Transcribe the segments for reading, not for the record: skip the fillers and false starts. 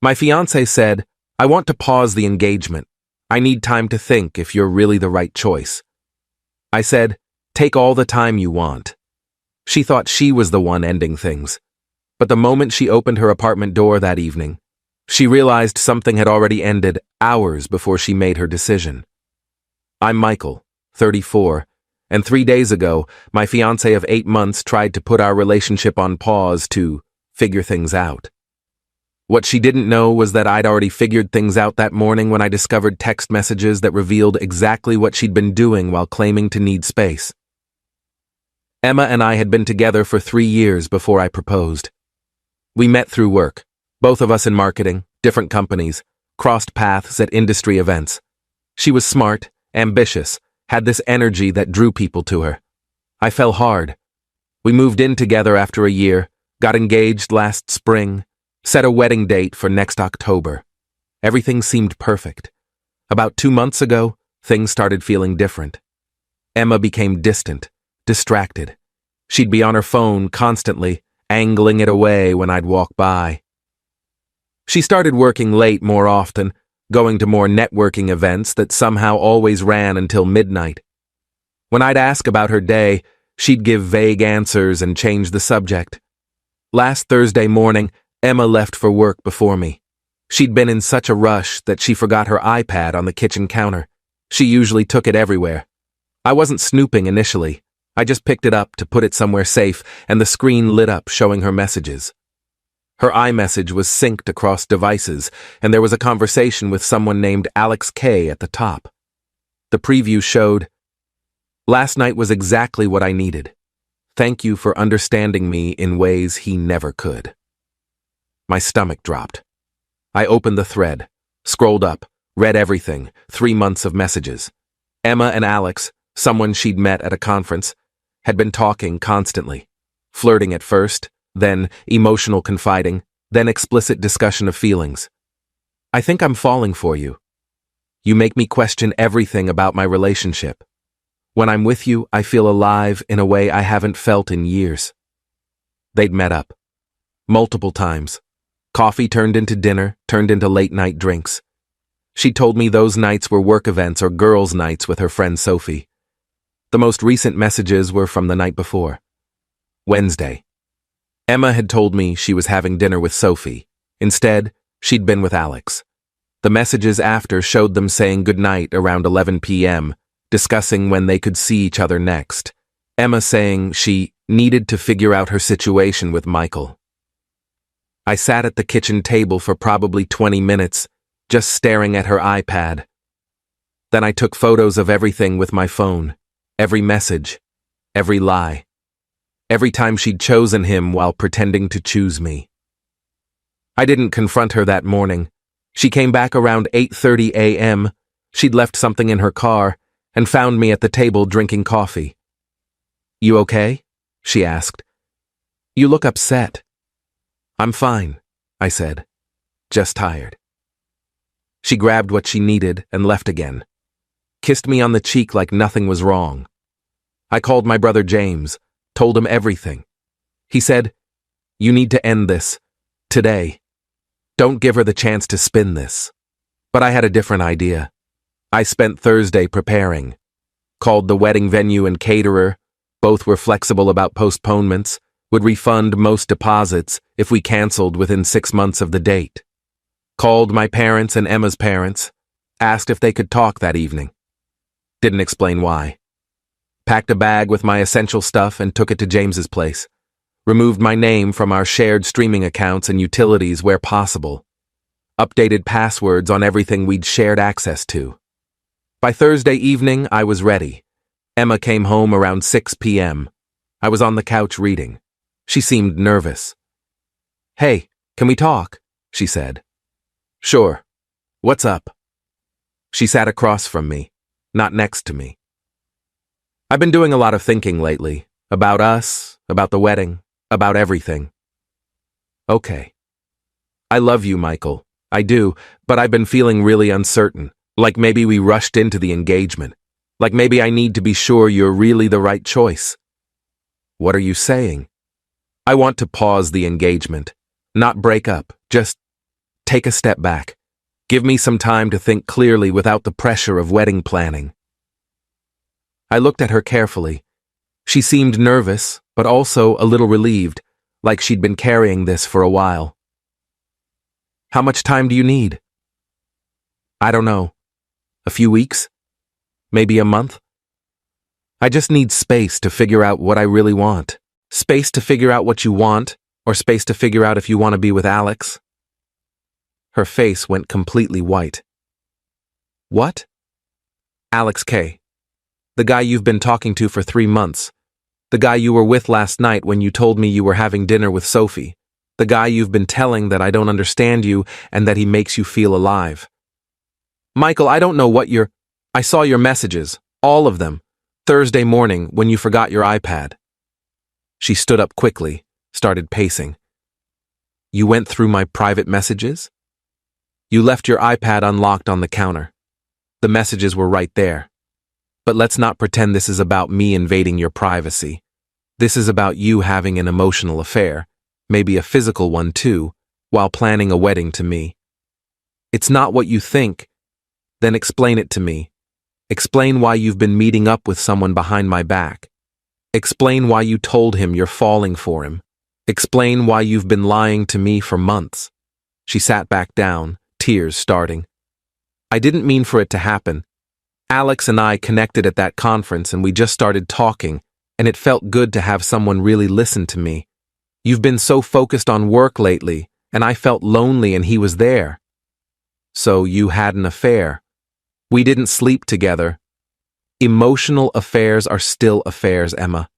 My fiancé said, "I want to pause the engagement. I need time to think if you're really the right choice." I said, "Take all the time you want." She thought she was the one ending things. But the moment she opened her apartment door that evening, she realized something had already ended hours before she made her decision. I'm Michael, 34, and 3 days ago, my fiancé of 8 months tried to put our relationship on pause to figure things out. What she didn't know was that I'd already figured things out that morning when I discovered text messages that revealed exactly what she'd been doing while claiming to need space. Emma and I had been together for 3 years before I proposed. We met through work, both of us in marketing, different companies, crossed paths at industry events. She was smart, ambitious, had this energy that drew people to her. I fell hard. We moved in together after a year, got engaged last spring, set a wedding date for next October. Everything seemed perfect. About 2 months ago, things started feeling different. Emma became distant, distracted. She'd be on her phone constantly, angling it away when I'd walk by. She started working late more often, going to more networking events that somehow always ran until midnight. When I'd ask about her day, she'd give vague answers and change the subject. Last Thursday morning, Emma left for work before me. She'd been in such a rush that she forgot her iPad on the kitchen counter. She usually took it everywhere. I wasn't snooping initially. I just picked it up to put it somewhere safe, and the screen lit up showing her messages. Her iMessage was synced across devices, and there was a conversation with someone named Alex K at the top. The preview showed, "Last night was exactly what I needed. Thank you for understanding me in ways he never could." My stomach dropped. I opened the thread, scrolled up, read everything, 3 months of messages. Emma and Alex, someone she'd met at a conference, had been talking constantly, flirting at first, then emotional confiding, then explicit discussion of feelings. "I think I'm falling for you. You make me question everything about my relationship. When I'm with you, I feel alive in a way I haven't felt in years." They'd met up. Multiple times. Coffee turned into dinner, turned into late-night drinks. She told me those nights were work events or girls' nights with her friend Sophie. The most recent messages were from the night before. Wednesday. Emma had told me she was having dinner with Sophie. Instead, she'd been with Alex. The messages after showed them saying goodnight around 11 p.m., discussing when they could see each other next. Emma saying she needed to figure out her situation with Michael. I sat at the kitchen table for probably 20 minutes, just staring at her iPad. Then I took photos of everything with my phone, every message, every lie, every time she'd chosen him while pretending to choose me. I didn't confront her that morning. She came back around 8:30 a.m. She'd left something in her car and found me at the table drinking coffee. "You okay?" she asked. "You look upset." "I'm fine," I said. "Just tired." She grabbed what she needed and left again. Kissed me on the cheek like nothing was wrong. I called my brother James, told him everything. He said, "You need to end this. Today. Don't give her the chance to spin this." But I had a different idea. I spent Thursday preparing. Called the wedding venue and caterer. Both were flexible about postponements, would refund most deposits if we canceled within 6 months of the date. Called my parents and Emma's parents, asked if they could talk that evening. Didn't explain why. Packed a bag with my essential stuff and took it to James's place. Removed my name from our shared streaming accounts and utilities where possible. Updated passwords on everything we'd shared access to. By Thursday evening, I was ready. Emma came home around 6 p.m. I was on the couch reading. She seemed nervous. "Hey, can we talk?" she said. "Sure. What's up?" She sat across from me, not next to me. "I've been doing a lot of thinking lately. About us, about the wedding, about everything." "Okay. I love you, Michael. I do, but I've been feeling really uncertain. Like maybe we rushed into the engagement. Like maybe I need to be sure you're really the right choice." "What are you saying?" "I want to pause the engagement. Not break up, just Take a step back. Give me some time to think clearly without the pressure of wedding planning. I looked at her carefully. She seemed nervous, but also a little relieved, like she'd been carrying this for a while. How much time do you need? I don't know. A few weeks? Maybe a month? I just need space to figure out what I really want. Space to figure out what you want, or space to figure out if you want to be with Alex? Her face went completely white. What? Alex K. The guy you've been talking to for 3 months. The guy you were with last night when you told me you were having dinner with Sophie. The guy you've been telling that I don't understand you and that he makes you feel alive. Michael, I don't know what I saw your messages, all of them, Thursday morning when you forgot your iPad. She stood up quickly, started pacing. You went through my private messages? You left your iPad unlocked on the counter. The messages were right there. But let's not pretend this is about me invading your privacy. This is about you having an emotional affair, maybe a physical one too, while planning a wedding to me. It's not what you think. Then explain it to me. Explain why you've been meeting up with someone behind my back. Explain why you told him you're falling for him. Explain why you've been lying to me for months. She sat back down, tears starting. I didn't mean for it to happen. Alex and I connected at that conference and we just started talking, and it felt good to have someone really listen to me. You've been so focused on work lately, and I felt lonely and he was there. So you had an affair. We didn't sleep together. Emotional affairs are still affairs, Emma.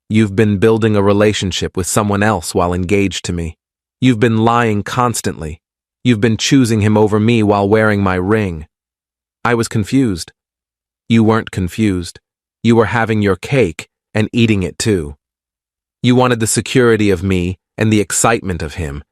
You've been building a relationship with someone else while engaged to me. You've been lying constantly. You've been choosing him over me while wearing my ring. I was confused. You weren't confused. You were having your cake and eating it too. You wanted the security of me and the excitement of him.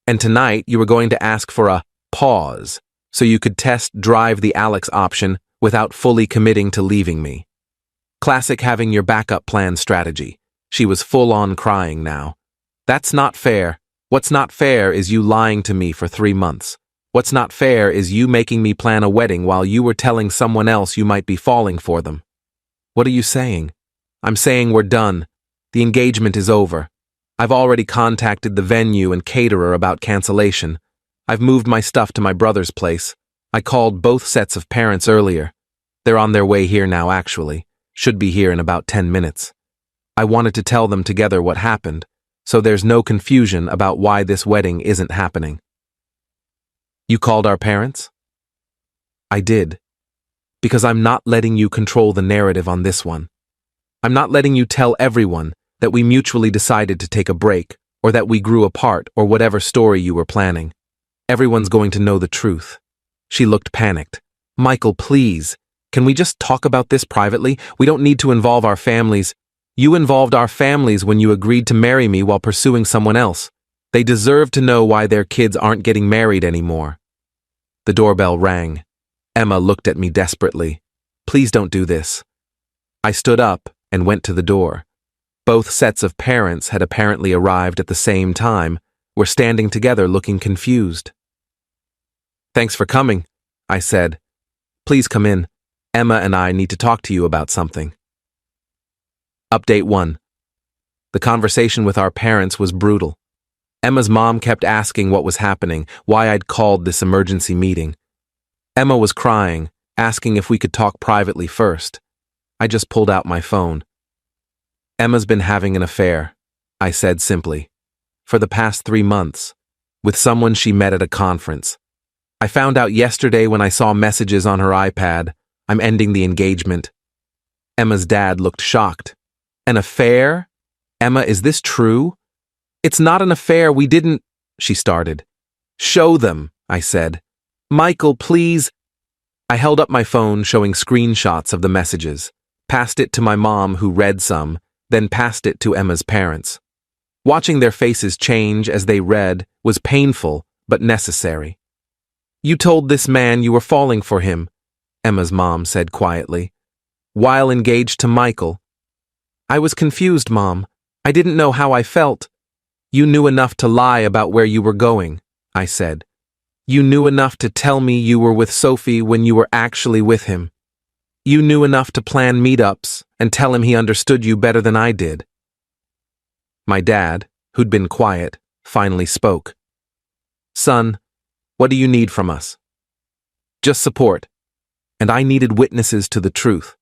And tonight you were going to ask for a pause so you could test drive the Alex option without fully committing to leaving me. Classic having your backup plan strategy. She was full on crying now. That's not fair. What's not fair is you lying to me for 3 months. What's not fair is you making me plan a wedding while you were telling someone else you might be falling for them. What are you saying? I'm saying we're done. The engagement is over. I've already contacted the venue and caterer about cancellation. I've moved my stuff to my brother's place. I called both sets of parents earlier. They're on their way here now, actually. Should be here in about 10 minutes. I wanted to tell them together what happened, so there's no confusion about why this wedding isn't happening. You called our parents? I did. Because I'm not letting you control the narrative on this one. I'm not letting you tell everyone that we mutually decided to take a break, or that we grew apart, or whatever story you were planning. Everyone's going to know the truth. She looked panicked. Michael, please. Can we just talk about this privately? We don't need to involve our families. You involved our families when you agreed to marry me while pursuing someone else. They deserve to know why their kids aren't getting married anymore. The doorbell rang. Emma looked at me desperately. Please don't do this. I stood up and went to the door. Both sets of parents had apparently arrived at the same time, were standing together looking confused. Thanks for coming, I said. Please come in. Emma and I need to talk to you about something. Update 1. The conversation with our parents was brutal. Emma's mom kept asking what was happening, why I'd called this emergency meeting. Emma was crying, asking if we could talk privately first. I just pulled out my phone. Emma's been having an affair, I said simply, for the past 3 months, with someone she met at a conference. I found out yesterday when I saw messages on her iPad. I'm ending the engagement. Emma's dad looked shocked. An affair? Emma, is this true? It's not an affair, we didn't, she started. Show them, I said. Michael, please. I held up my phone showing screenshots of the messages, passed it to my mom who read some, then passed it to Emma's parents. Watching their faces change as they read was painful but necessary. You told this man you were falling for him, Emma's mom said quietly, while engaged to Michael. I was confused, Mom. I didn't know how I felt. You knew enough to lie about where you were going, I said. You knew enough to tell me you were with Sophie when you were actually with him. You knew enough to plan meetups and tell him he understood you better than I did. My dad, who'd been quiet, finally spoke. Son, what do you need from us? Just support. And I needed witnesses to the truth.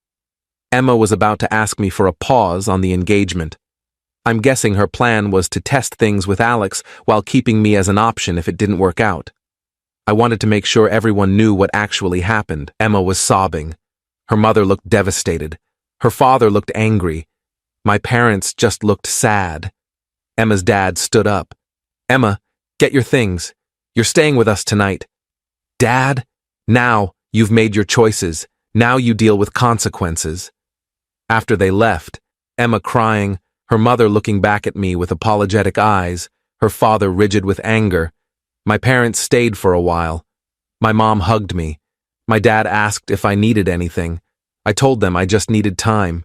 Emma was about to ask me for a pause on the engagement. I'm guessing her plan was to test things with Alex while keeping me as an option if it didn't work out. I wanted to make sure everyone knew what actually happened. Emma was sobbing. Her mother looked devastated. Her father looked angry. My parents just looked sad. Emma's dad stood up. Emma, get your things. You're staying with us tonight. Dad, now you've made your choices. Now you deal with consequences. After they left, Emma crying, her mother looking back at me with apologetic eyes, her father rigid with anger. My parents stayed for a while. My mom hugged me. My dad asked if I needed anything. I told them I just needed time.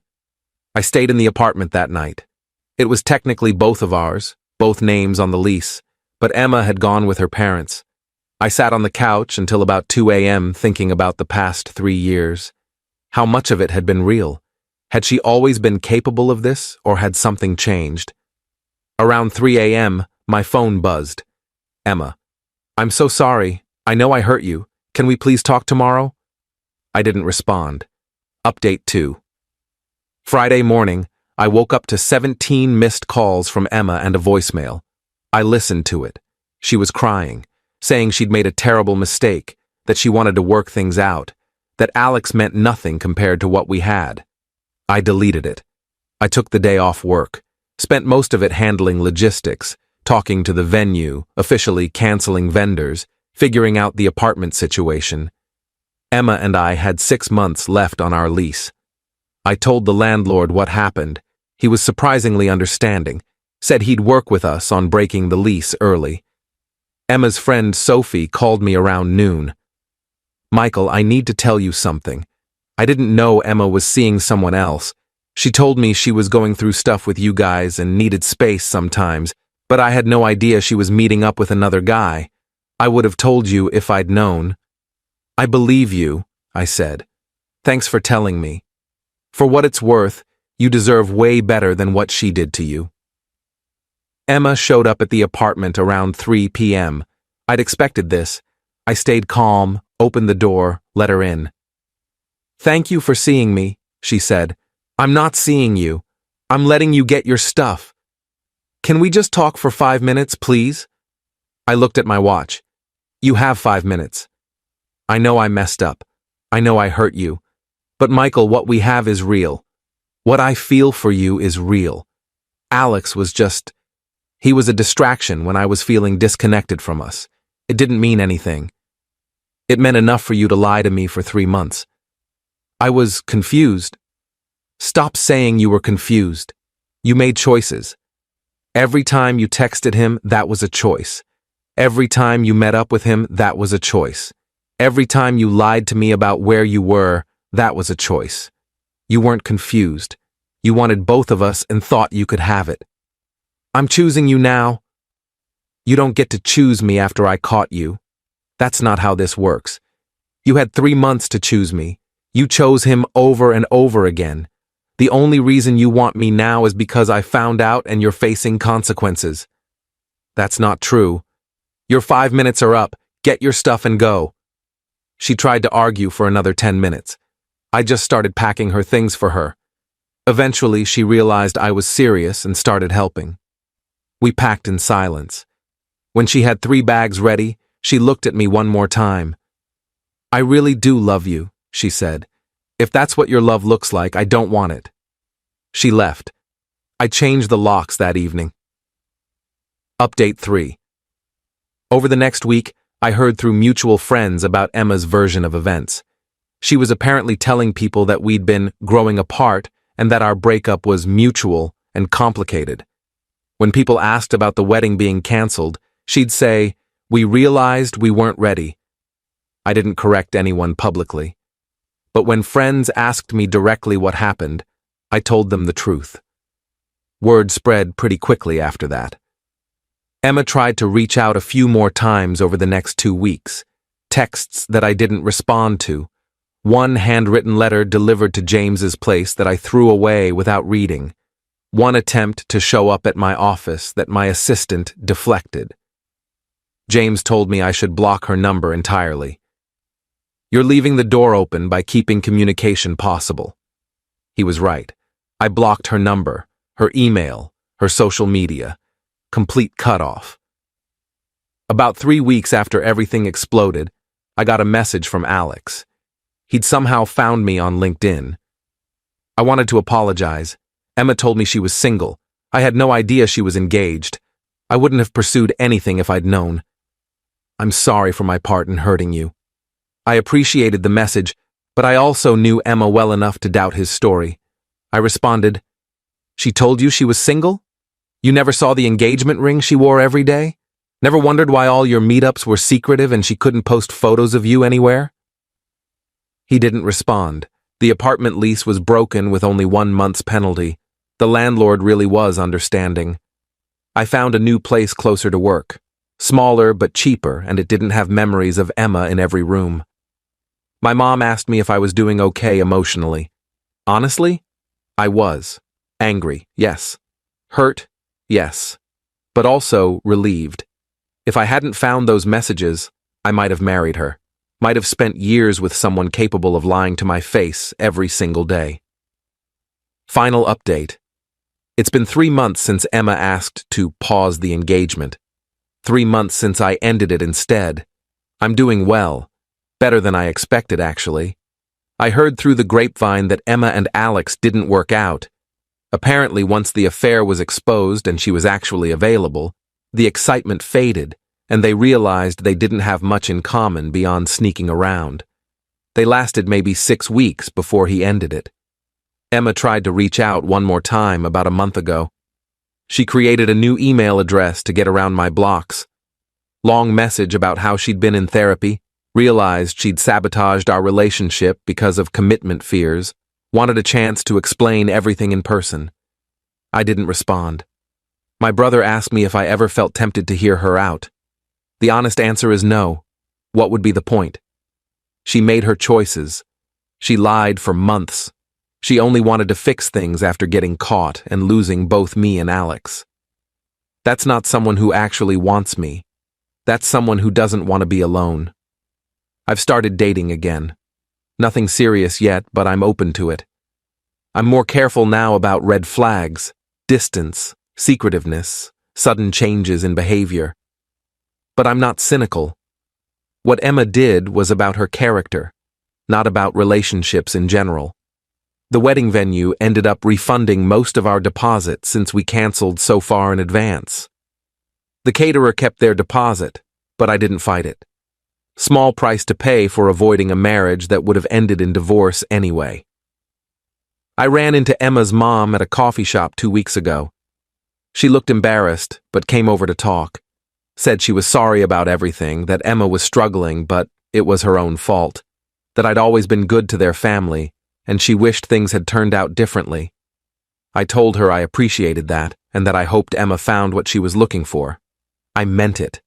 I stayed in the apartment that night. It was technically both of ours, both names on the lease, but Emma had gone with her parents. I sat on the couch until about 2 a.m. thinking about the past 3 years. How much of it had been real? Had she always been capable of this, or had something changed? Around 3 a.m., my phone buzzed. Emma, I'm so sorry. I know I hurt you. Can we please talk tomorrow? I didn't respond. Update 2. Friday morning, I woke up to 17 missed calls from Emma and a voicemail. I listened to it. She was crying, saying she'd made a terrible mistake, that she wanted to work things out, that Alex meant nothing compared to what we had. I deleted it. I took the day off work, spent most of it handling logistics, talking to the venue, officially canceling vendors, figuring out the apartment situation. Emma and I had 6 months left on our lease. I told the landlord what happened. He was surprisingly understanding, said he'd work with us on breaking the lease early. Emma's friend Sophie called me around noon. Michael, I need to tell you something. I didn't know Emma was seeing someone else. She told me she was going through stuff with you guys and needed space sometimes, but I had no idea she was meeting up with another guy. I would have told you if I'd known. I believe you, I said. Thanks for telling me. For what it's worth, you deserve way better than what she did to you. Emma showed up at the apartment around 3 p.m. I'd expected this. I stayed calm, opened the door, let her in. Thank you for seeing me, she said. I'm not seeing you. I'm letting you get your stuff. Can we just talk for 5 minutes, please? I looked at my watch. You have 5 minutes. I know I messed up. I know I hurt you. But Michael, what we have is real. What I feel for you is real. Alex was just... He was a distraction when I was feeling disconnected from us. It didn't mean anything. It meant enough for you to lie to me for 3 months. I was confused. Stop saying you were confused. You made choices. Every time you texted him, that was a choice. Every time you met up with him, that was a choice. Every time you lied to me about where you were, that was a choice. You weren't confused. You wanted both of us and thought you could have it. I'm choosing you now. You don't get to choose me after I caught you. That's not how this works. You had 3 months to choose me. You chose him over and over again. The only reason you want me now is because I found out and you're facing consequences. That's not true. Your 5 minutes are up. Get your stuff and go. She tried to argue for another 10 minutes. I just started packing her things for her. Eventually, she realized I was serious and started helping. We packed in silence. When she had 3 bags ready, she looked at me one more time. I really do love you, she said. If that's what your love looks like, I don't want it. She left. I changed the locks that evening. Update 3. Over the next week, I heard through mutual friends about Emma's version of events. She was apparently telling people that we'd been growing apart and that our breakup was mutual and complicated. When people asked about the wedding being canceled, she'd say, "We realized we weren't ready." I didn't correct anyone publicly. But when friends asked me directly what happened, I told them the truth. Word spread pretty quickly after that. Emma tried to reach out a few more times over the next 2 weeks. Texts that I didn't respond to. One handwritten letter delivered to James's place that I threw away without reading. One attempt to show up at my office that my assistant deflected. James told me I should block her number entirely. You're leaving the door open by keeping communication possible. He was right. I blocked her number, her email, her social media. Complete cutoff. About 3 weeks after everything exploded, I got a message from Alex. He'd somehow found me on LinkedIn. I wanted to apologize. Emma told me she was single. I had no idea she was engaged. I wouldn't have pursued anything if I'd known. I'm sorry for my part in hurting you. I appreciated the message, but I also knew Emma well enough to doubt his story. I responded, She told you she was single? You never saw the engagement ring she wore every day? Never wondered why all your meetups were secretive and she couldn't post photos of you anywhere? He didn't respond. The apartment lease was broken with only 1 month's penalty. The landlord really was understanding. I found a new place closer to work. Smaller but cheaper, and it didn't have memories of Emma in every room. My mom asked me if I was doing okay emotionally. Honestly, I was. Angry, yes. Hurt, yes. But also relieved. If I hadn't found those messages, I might have married her. Might have spent years with someone capable of lying to my face every single day. Final update. It's been 3 months since Emma asked to pause the engagement. 3 months since I ended it instead. I'm doing well. Better than I expected, actually. I heard through the grapevine that Emma and Alex didn't work out. Apparently, once the affair was exposed and she was actually available, the excitement faded, and they realized they didn't have much in common beyond sneaking around. They lasted maybe 6 weeks before he ended it. Emma tried to reach out one more time about a month ago. She created a new email address to get around my blocks. Long message about how she'd been in therapy, realized she'd sabotaged our relationship because of commitment fears, wanted a chance to explain everything in person. I didn't respond. My brother asked me if I ever felt tempted to hear her out. The honest answer is no. What would be the point? She made her choices. She lied for months. She only wanted to fix things after getting caught and losing both me and Alex. That's not someone who actually wants me. That's someone who doesn't want to be alone. I've started dating again. Nothing serious yet, but I'm open to it. I'm more careful now about red flags, distance, secretiveness, sudden changes in behavior. But I'm not cynical. What Emma did was about her character, not about relationships in general. The wedding venue ended up refunding most of our deposit since we canceled so far in advance. The caterer kept their deposit, but I didn't fight it. Small price to pay for avoiding a marriage that would have ended in divorce anyway. I ran into Emma's mom at a coffee shop 2 weeks ago. She looked embarrassed, but came over to talk. Said she was sorry about everything, that Emma was struggling, but it was her own fault. That I'd always been good to their family, and she wished things had turned out differently. I told her I appreciated that, and that I hoped Emma found what she was looking for. I meant it.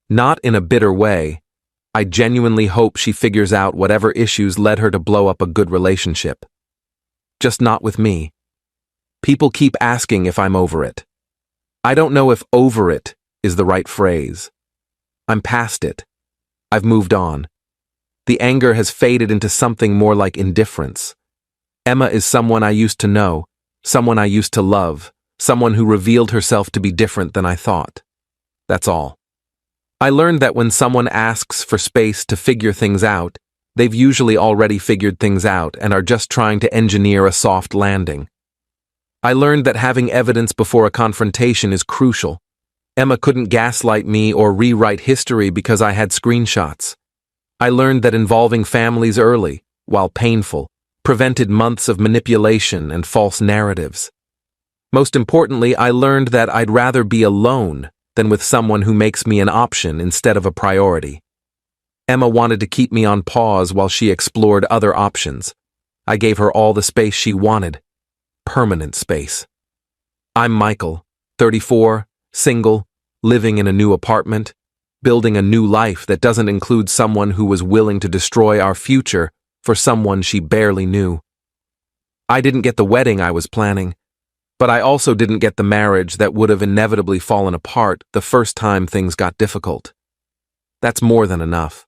Not in a bitter way. I genuinely hope she figures out whatever issues led her to blow up a good relationship. Just not with me. People keep asking if I'm over it. I don't know if over it is the right phrase. I'm past it. I've moved on. The anger has faded into something more like indifference. Emma is someone I used to know, someone I used to love, someone who revealed herself to be different than I thought. That's all. I learned that when someone asks for space to figure things out, they've usually already figured things out and are just trying to engineer a soft landing. I learned that having evidence before a confrontation is crucial. Emma couldn't gaslight me or rewrite history because I had screenshots. I learned that involving families early, while painful, prevented months of manipulation and false narratives. Most importantly, I learned that I'd rather be alone than with someone who makes me an option instead of a priority. Emma wanted to keep me on pause while she explored other options. I gave her all the space she wanted. Permanent space. I'm Michael, 34, single, living in a new apartment, building a new life that doesn't include someone who was willing to destroy our future for someone she barely knew. I didn't get the wedding I was planning, but I also didn't get the marriage that would have inevitably fallen apart the first time things got difficult. That's more than enough.